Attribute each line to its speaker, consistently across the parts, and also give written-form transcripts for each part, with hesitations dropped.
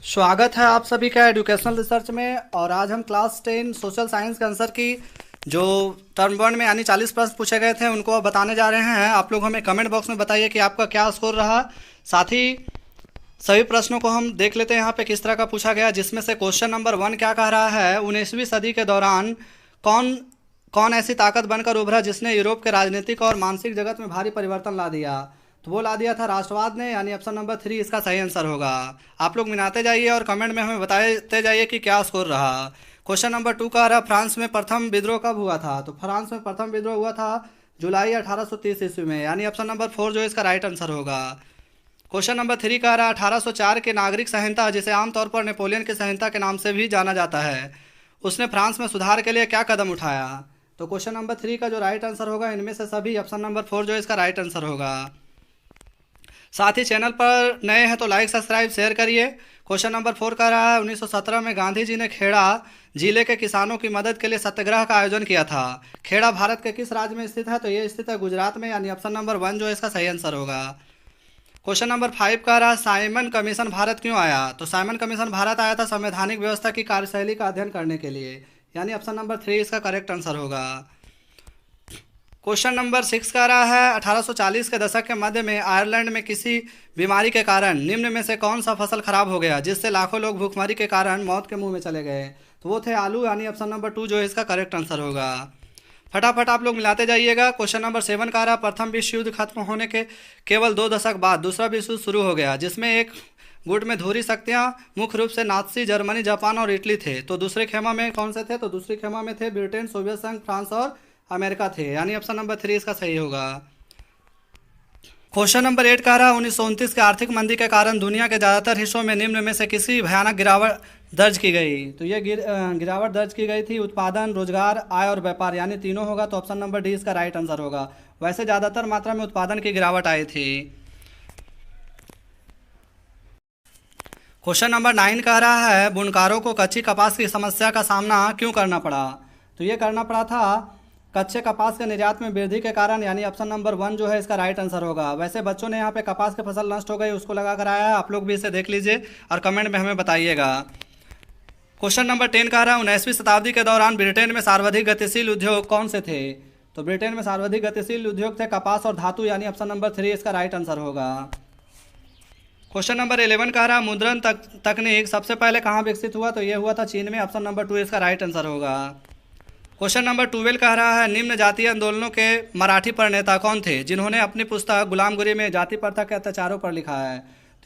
Speaker 1: स्वागत है आप सभी का एजुकेशनल रिसर्च में। और आज हम क्लास 10 सोशल साइंस के आंसर की जो टर्म वन में यानी 40 प्रश्न पूछे गए थे उनको बताने जा रहे हैं। आप लोग हमें कमेंट बॉक्स में बताइए कि आपका क्या स्कोर रहा। साथ ही सभी प्रश्नों को हम देख लेते हैं यहाँ पे किस तरह का पूछा गया, जिसमें से क्वेश्चन नंबर 1 क्या कह रहा है, 19वीं सदी के दौरान कौन कौन ऐसी ताकत बनकर उभरा जिसने यूरोप के राजनीतिक और मानसिक जगत में भारी परिवर्तन ला दिया। तो वो ला दिया था राष्ट्रवाद ने, यानी ऑप्शन नंबर 3 इसका सही आंसर होगा। आप लोग मिलाते जाइए और कमेंट में हमें बताते जाइए कि क्या स्कोर रहा। क्वेश्चन नंबर 2 का रहा, फ्रांस में प्रथम विद्रोह कब हुआ था। तो फ्रांस में प्रथम विद्रोह हुआ था जुलाई 1830 ईस्वी में, यानी ऑप्शन नंबर 4 जो इसका राइट आंसर होगा। क्वेश्चन नंबर 3 का रहा, 1804 के नागरिक संहिता, जिसे आमतौर पर नेपोलियन की संहिता के नाम से भी जाना जाता है, उसने फ्रांस में सुधार के लिए क्या कदम उठाया। तो क्वेश्चन नंबर 3 का जो राइट आंसर होगा इनमें से सभी ऑप्शन नंबर 4 जो इसका राइट आंसर होगा। साथ ही चैनल पर नए हैं तो लाइक सब्सक्राइब शेयर करिए। क्वेश्चन नंबर 4 का रहा है, 1917 में गांधी जी ने खेड़ा जिले के किसानों की मदद के लिए सत्याग्रह का आयोजन किया था। खेड़ा भारत के किस राज्य में स्थित है। तो ये स्थित है गुजरात में, यानी ऑप्शन नंबर 1 जो इसका सही आंसर होगा। क्वेश्चन नंबर 5 का रहा, साइमन कमीशन भारत क्यों आया। तो साइमन कमीशन भारत आया था संवैधानिक व्यवस्था की कार्यशैली का अध्ययन करने के लिए, यानी ऑप्शन नंबर 3 इसका करेक्ट आंसर होगा। क्वेश्चन नंबर 6 का रहा है, 1840 के दशक के मध्य में आयरलैंड में किसी बीमारी के कारण निम्न में से कौन सा फसल खराब हो गया जिससे लाखों लोग भूखमरी के कारण मौत के मुंह में चले गए। तो वो थे आलू, यानी ऑप्शन नंबर 2 जो इसका करेक्ट आंसर होगा। फटाफट आप लोग मिलाते जाइएगा। क्वेश्चन नंबर 7 का रहा, प्रथम विश्व युद्ध खत्म होने के केवल 2 दशक बाद दूसरा विश्व युद्ध शुरू हो गया, जिसमें एक गुट में धुरी शक्तियां मुख्य रूप से नाज़ी जर्मनी, जापान और इटली थे। तो दूसरे खेमा में कौन से थे। तो दूसरी खेमा में थे ब्रिटेन, सोवियत संघ, फ्रांस और अमेरिका थे, यानी ऑप्शन नंबर 3 इसका सही होगा। क्वेश्चन नंबर 8 का रहा, 1929 के आर्थिक मंदी के कारण दुनिया के ज़्यादातर हिस्सों में निम्न में से किसी भयानक गिरावट दर्ज की गई। तो ये गिरावट दर्ज की गई थी उत्पादन, रोजगार, आय और व्यापार, यानी तीनों होगा। तो ऑप्शन नंबर डी इसका राइट आंसर होगा। वैसे ज़्यादातर मात्रा में उत्पादन की गिरावट आई थी। क्वेश्चन नंबर 9 कह रहा है, बुनकारों को कच्ची कपास की समस्या का सामना क्यों करना पड़ा। तो ये करना पड़ा था कच्चे कपास के निर्यात में वृद्धि के कारण, यानी ऑप्शन नंबर 1 जो है इसका राइट आंसर होगा। वैसे बच्चों ने यहाँ पे कपास की फसल नष्ट हो गई उसको लगा कर आया है, आप लोग भी इसे देख लीजिए और कमेंट में हमें बताइएगा। क्वेश्चन नंबर 10 कह रहा है, 19वीं शताब्दी के दौरान ब्रिटेन में सर्वाधिक गतिशील उद्योग कौन से थे। तो ब्रिटेन में सर्वाधिक गतिशील उद्योग थे कपास और धातु, यानी ऑप्शन नंबर 3 इसका राइट आंसर होगा। क्वेश्चन नंबर 11 कह रहा है, मुद्रण तकनीक सबसे पहले कहाँ विकसित हुआ। तो ये हुआ था चीन में, ऑप्शन नंबर 2 इसका राइट आंसर होगा। क्वेश्चन नंबर 12 कह रहा है, निम्न जातीय आंदोलनों के मराठी प्रणेता कौन थे जिन्होंने अपनी पुस्तक गुलामगिरी में जाति प्रथा के अत्याचारों पर लिखा है।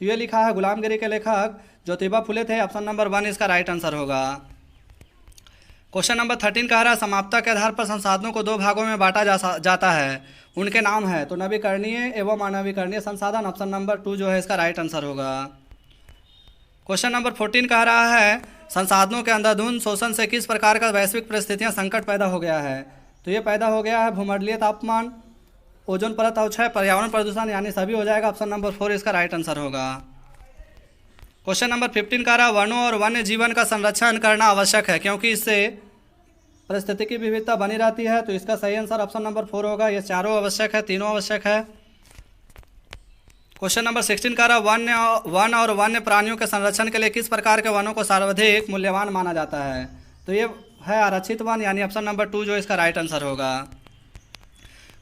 Speaker 1: तो ये लिखा है गुलामगिरी के लेखक ज्योतिबा फुले थे, ऑप्शन नंबर 1 इसका राइट आंसर होगा। क्वेश्चन नंबर 13 कह रहा है, समाप्ता के आधार पर संसाधनों को 2 भागों में बांटा जाता है, उनके नाम है। तो नवीकरणीय एवं अनवीकरणीय संसाधन, ऑप्शन नंबर 2 जो है इसका राइट आंसर होगा। क्वेश्चन नंबर 14 कह रहा है, संसाधनों के अंधाधुंध शोषण से किस प्रकार का वैश्विक परिस्थितियां संकट पैदा हो गया है। तो ये पैदा हो गया है भूमंडलीय तापमान, ओजोन परत अवक्षय, पर्यावरण प्रदूषण, यानी सभी हो जाएगा। ऑप्शन नंबर 4 इसका राइट आंसर होगा। क्वेश्चन नंबर 15 कह रहा है, वनों और वन्य जीवन का संरक्षण करना आवश्यक है क्योंकि इससे पारिस्थितिकी विविधता बनी रहती है। तो इसका सही आंसर ऑप्शन नंबर 4 होगा। ये चारों आवश्यक है, तीनों आवश्यक है। क्वेश्चन नंबर 16 कह रहा है, वन और वन्य प्राणियों के संरक्षण के लिए किस प्रकार के वनों को सर्वाधिक मूल्यवान माना जाता है। तो ये है आरक्षित वन, यानी ऑप्शन नंबर 2 जो इसका राइट आंसर होगा।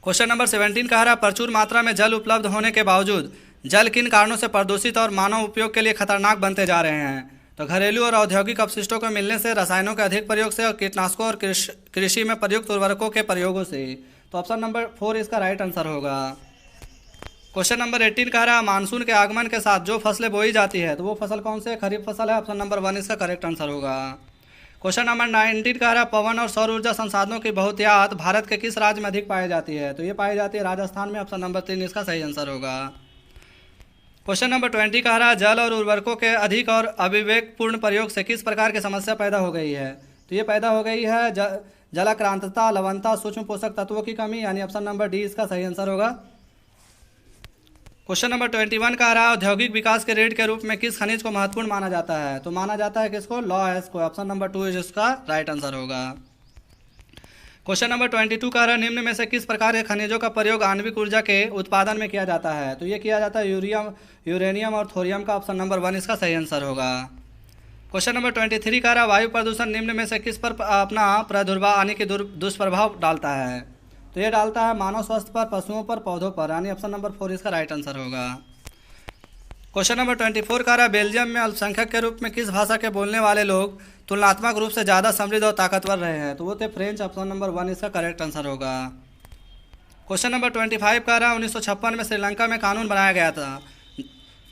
Speaker 1: क्वेश्चन नंबर 17 कह रहा है, प्रचुर मात्रा में जल उपलब्ध होने के बावजूद जल किन कारणों से प्रदूषित और मानव उपयोग के लिए खतरनाक बनते जा रहे हैं। तो घरेलू और औद्योगिक अपशिष्टों को मिलने से, रसायनों के अधिक प्रयोग से और कीटनाशकों और कृषि में प्रयुक्त उर्वरकों के प्रयोगों से। तो ऑप्शन नंबर 4 इसका राइट आंसर होगा। क्वेश्चन नंबर 18 कह रहा है, मानसून के आगमन के साथ जो फसलें बोई जाती है तो वो फसल कौन से खरीफ फसल है। ऑप्शन नंबर 1 इसका करेक्ट आंसर होगा। क्वेश्चन नंबर 19 कह रहा है, पवन और सौर ऊर्जा संसाधनों की बहुतायत भारत के किस राज्य में अधिक पाई जाती है। तो ये पाई जाती है राजस्थान में, ऑप्शन नंबर 3 इसका सही आंसर होगा। क्वेश्चन नंबर 20 कह रहा है, जल और उर्वरकों के अधिक और अविवेकपूर्ण प्रयोग से किस प्रकार की समस्या पैदा हो गई है। तो ये पैदा हो गई है जलाक्रांतता, लवणता, सूक्ष्म पोषक तत्वों की कमी, यानी ऑप्शन नंबर डी इसका सही आंसर होगा। क्वेश्चन नंबर 21 कह रहा है, औद्योगिक विकास के रीढ़ के रूप में किस खनिज को महत्वपूर्ण माना जाता है। तो माना जाता है किसको, लौह को, ऑप्शन नंबर 2 इसका राइट आंसर होगा। क्वेश्चन नंबर 22 कह रहा है, निम्न में से किस प्रकार के खनिजों का प्रयोग आणविक ऊर्जा के उत्पादन में किया जाता है। तो ये किया जाता है यूरेनियम और थोरियम का, ऑप्शन नंबर 1 इसका सही आंसर होगा। क्वेश्चन नंबर 23 कह रहा है वायु प्रदूषण निम्न में से किस पर अपना प्रादुर्भाव आने के दुष्प्रभाव डालता है? तो ये डालता है मानव स्वास्थ्य पर, पशुओं पर, पौधों पर, यानी ऑप्शन नंबर 4 इसका राइट आंसर होगा। क्वेश्चन नंबर 24 कह रहा है बेल्जियम में अल्पसंख्यक के रूप में किस भाषा के बोलने वाले लोग तुलनात्मक रूप से ज़्यादा समृद्ध और ताकतवर रहे हैं? तो वो थे फ्रेंच, ऑप्शन नंबर 1 इसका करेक्ट आंसर होगा। क्वेश्चन नंबर 25 कह रहा है 1956 में श्रीलंका में कानून बनाया गया था,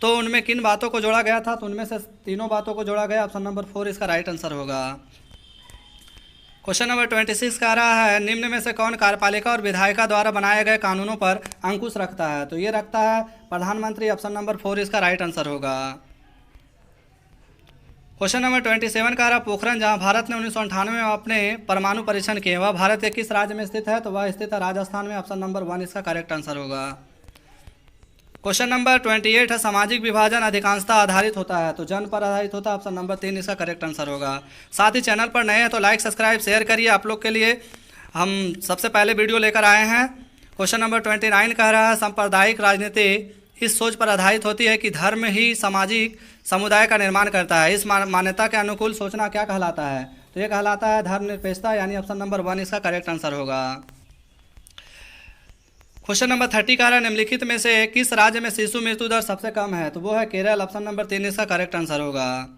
Speaker 1: तो उनमें किन बातों को जोड़ा गया था? तो उनमें से तीनों बातों को जोड़ा गया, ऑप्शन नंबर 4 इसका राइट आंसर होगा। क्वेश्चन नंबर 26 कह रहा है निम्न में से कौन कार्यपालिका और विधायिका द्वारा बनाए गए कानूनों पर अंकुश रखता है? तो ये रखता है प्रधानमंत्री, ऑप्शन नंबर 4 इसका राइट आंसर होगा। क्वेश्चन नंबर 27 कह रहा है पोखरण जहां भारत ने 1998 में अपने परमाणु परीक्षण किए, वह भारत के किस राज्य में स्थित है? तो वह स्थित है राजस्थान में, ऑप्शन नंबर 1 इसका करेक्ट आंसर होगा। क्वेश्चन नंबर 28 है सामाजिक विभाजन अधिकांशतः आधारित होता है, तो जन पर आधारित होता है, ऑप्शन नंबर 3 इसका करेक्ट आंसर होगा। साथ ही चैनल पर नए हैं तो लाइक सब्सक्राइब शेयर करिए, आप लोग के लिए हम सबसे पहले वीडियो लेकर आए हैं। क्वेश्चन नंबर 29 कह रहा है सांप्रदायिक राजनीति इस सोच पर आधारित होती है कि धर्म ही सामाजिक समुदाय का निर्माण करता है, इस मान्यता के अनुकूल सोचना क्या कहलाता है? तो ये कहलाता है धर्मनिरपेक्षता, यानी ऑप्शन नंबर 1 इसका करेक्ट आंसर होगा। क्वेश्चन नंबर 30 कह रहा है निम्नलिखित में से किस राज्य में शिशु मृत्यु दर सबसे कम है? तो वो है केरल, ऑप्शन नंबर 3 इसका करेक्ट आंसर होगा।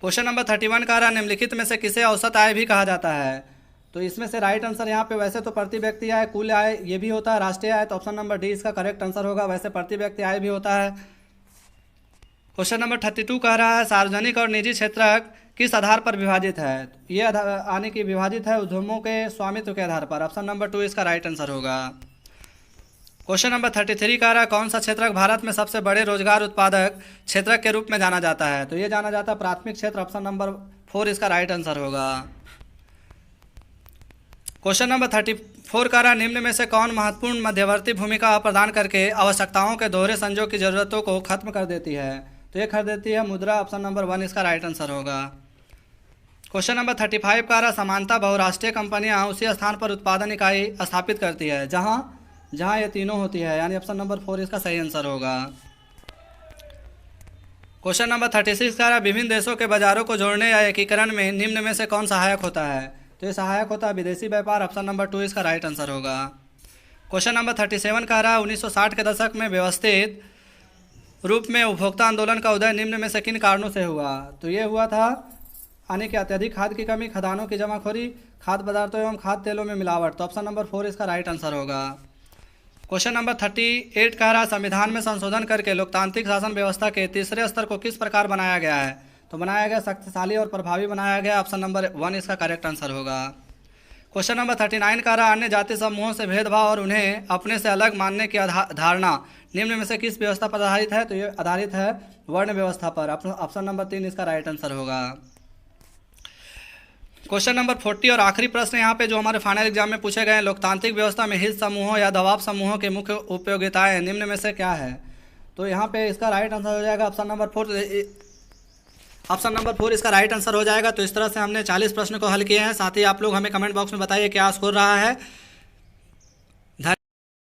Speaker 1: क्वेश्चन नंबर 31 कह रहा है निम्नलिखित में से किसे औसत आय भी कहा जाता है? तो इसमें से राइट आंसर यहाँ पे वैसे तो प्रति व्यक्ति आय, कुल आय ये भी होता है, राष्ट्रीय आय, तो ऑप्शन नंबर डी इसका करेक्ट आंसर होगा। वैसे प्रति व्यक्ति आय भी होता है। क्वेश्चन नंबर 32 कह रहा है सार्वजनिक और निजी क्षेत्र किस आधार पर विभाजित है? ये आने की विभाजित है उद्यमों के स्वामित्व के आधार पर, ऑप्शन नंबर 2 इसका राइट आंसर होगा। क्वेश्चन नंबर 33 कह रहा है कौन सा क्षेत्र भारत में सबसे बड़े रोजगार उत्पादक क्षेत्र के रूप में जाना जाता है? तो ये जाना जाता है प्राथमिक क्षेत्र, ऑप्शन नंबर 4 इसका राइट आंसर होगा। क्वेश्चन नंबर 34 कह रहा है निम्न में से कौन महत्वपूर्ण मध्यवर्ती भूमिका प्रदान करके आवश्यकताओं के दोहरे संजोग की जरूरतों को खत्म कर देती है? तो ये कर देती है मुद्रा, ऑप्शन नंबर 1 इसका राइट आंसर होगा। क्वेश्चन नंबर 35 कह रहा है समानता बहुराष्ट्रीय कंपनियां उसी स्थान पर उत्पादन इकाई स्थापित करती है जहां ये तीनों होती है, यानी ऑप्शन नंबर 4 इसका सही आंसर होगा। क्वेश्चन नंबर 36 कह रहा है विभिन्न देशों के बाजारों को जोड़ने या एकीकरण में निम्न में से कौन सहायक होता है? तो ये सहायक होता है विदेशी व्यापार, ऑप्शन नंबर 2 इसका राइट आंसर होगा। क्वेश्चन नंबर 37 कह रहा है 1960 के दशक में व्यवस्थित रूप में उपभोक्ता आंदोलन का उदय निम्न में से किन कारणों से हुआ? तो ये हुआ था यानी कि अत्यधिक खाद की कमी, खदानों की जमाखोरी, खाद्य पदार्थों एवं खाद्य तेलों में मिलावट, तो ऑप्शन नंबर 4 इसका राइट आंसर होगा। क्वेश्चन नंबर 38 कह रहा है संविधान में संशोधन करके लोकतांत्रिक शासन व्यवस्था के तीसरे स्तर को किस प्रकार बनाया गया है? तो बनाया गया शक्तिशाली और प्रभावी बनाया गया, ऑप्शन नंबर 1 इसका करेक्ट आंसर होगा। क्वेश्चन नंबर 39 कह रहा है अन्य जाति समूहों से भेदभाव और उन्हें अपने से अलग मानने की धारणा निम्न में से किस व्यवस्था पर आधारित है? तो ये आधारित है वर्ण व्यवस्था पर, ऑप्शन नंबर 3 इसका राइट आंसर होगा। क्वेश्चन नंबर 40 और आखिरी प्रश्न यहाँ पे जो हमारे फाइनल एग्जाम में पूछे गए हैं लोकतांत्रिक व्यवस्था में हित समूहों या दबाव समूहों के मुख्य उपयोगिताएं निम्न में से क्या है? तो यहाँ पे इसका राइट आंसर हो जाएगा ऑप्शन नंबर 4 इसका राइट आंसर हो जाएगा। तो इस तरह से हमने 40 प्रश्न को हल किए हैं। साथ ही आप लोग हमें कमेंट बॉक्स में बताइए क्या स्कोर रहा है।